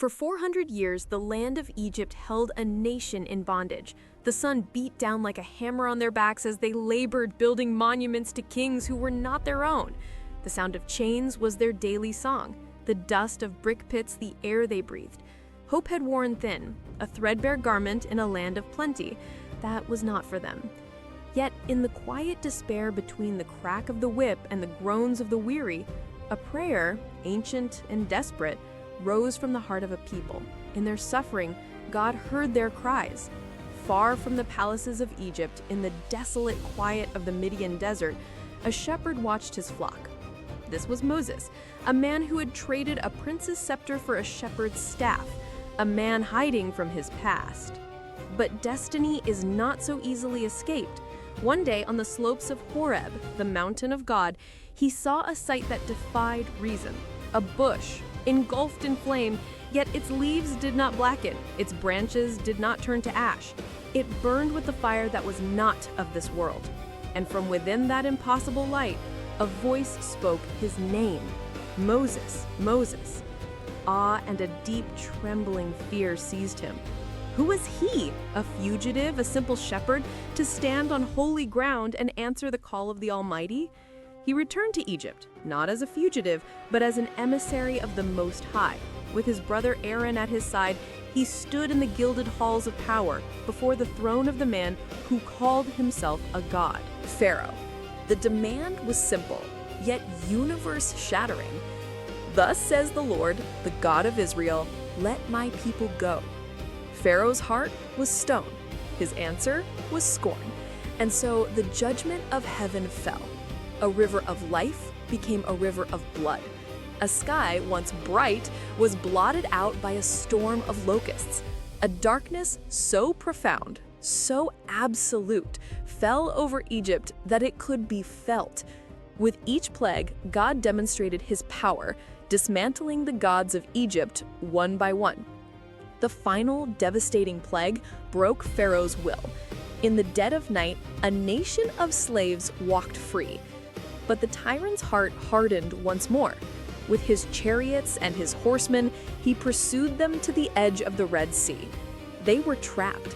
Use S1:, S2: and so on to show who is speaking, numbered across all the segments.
S1: For 400 years, the land of Egypt held a nation in bondage. The sun beat down like a hammer on their backs as they labored building monuments to kings who were not their own. The sound of chains was their daily song, the dust of brick pits the air they breathed. Hope had worn thin, a threadbare garment in a land of plenty. That was not for them. Yet, in the quiet despair between the crack of the whip and the groans of the weary, a prayer, ancient and desperate, rose from the heart of a people. In their suffering, God heard their cries. Far from the palaces of Egypt, in the desolate quiet of the Midian desert, a shepherd watched his flock. This was Moses, a man who had traded a prince's scepter for a shepherd's staff, a man hiding from his past. But destiny is not so easily escaped. One day, on the slopes of Horeb, the mountain of God, he saw a sight that defied reason. A bush, engulfed in flame, yet its leaves did not blacken, its branches did not turn to ash. It burned with the fire that was not of this world. And from within that impossible light, a voice spoke his name, Moses, Moses. Awe and a deep trembling fear seized him. Who was he, a fugitive, a simple shepherd, to stand on holy ground and answer the call of the Almighty? He returned to Egypt, not as a fugitive, but as an emissary of the Most High. With his brother Aaron at his side, he stood in the gilded halls of power before the throne of the man who called himself a god, Pharaoh. The demand was simple, yet universe-shattering. Thus says the Lord, the God of Israel, let my people go. Pharaoh's heart was stone. His answer was scorn. And so the judgment of heaven fell. A river of life became a river of blood. A sky once bright was blotted out by a storm of locusts. A darkness so profound, so absolute, fell over Egypt that it could be felt. With each plague, God demonstrated his power, dismantling the gods of Egypt one by one. The final devastating plague broke Pharaoh's will. In the dead of night, a nation of slaves walked free. But the tyrant's heart hardened once more. With his chariots and his horsemen, he pursued them to the edge of the Red Sea. They were trapped.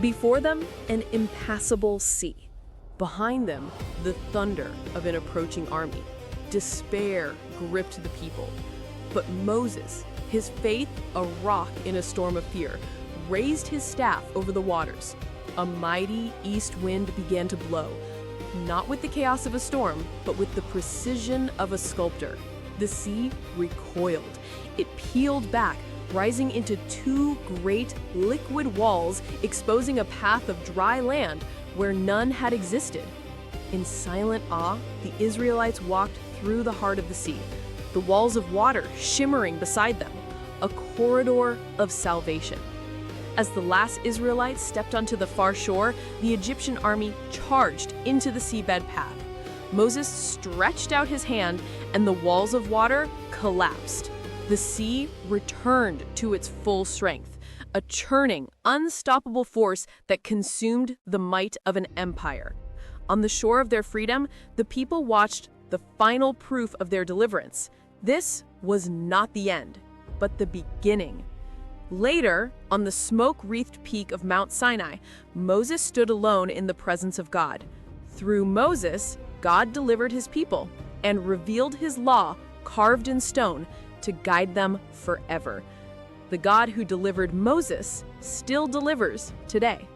S1: Before them, an impassable sea. Behind them, the thunder of an approaching army. Despair gripped the people. But Moses, his faith a rock in a storm of fear, raised his staff over the waters. A mighty east wind began to blow, not with the chaos of a storm, but with the precision of a sculptor. The sea recoiled. It peeled back, rising into two great liquid walls, exposing a path of dry land where none had existed. In silent awe, the Israelites walked through the heart of the sea, the walls of water shimmering beside them, a corridor of salvation. As the last Israelites stepped onto the far shore, the Egyptian army charged into the seabed path. Moses stretched out his hand, and the walls of water collapsed. The sea returned to its full strength, a churning, unstoppable force that consumed the might of an empire. On the shore of their freedom, the people watched the final proof of their deliverance. This was not the end, but the beginning. Later, on the smoke-wreathed peak of Mount Sinai, Moses stood alone in the presence of God. Through Moses, God delivered his people and revealed his law carved in stone to guide them forever. The God who delivered Moses still delivers today.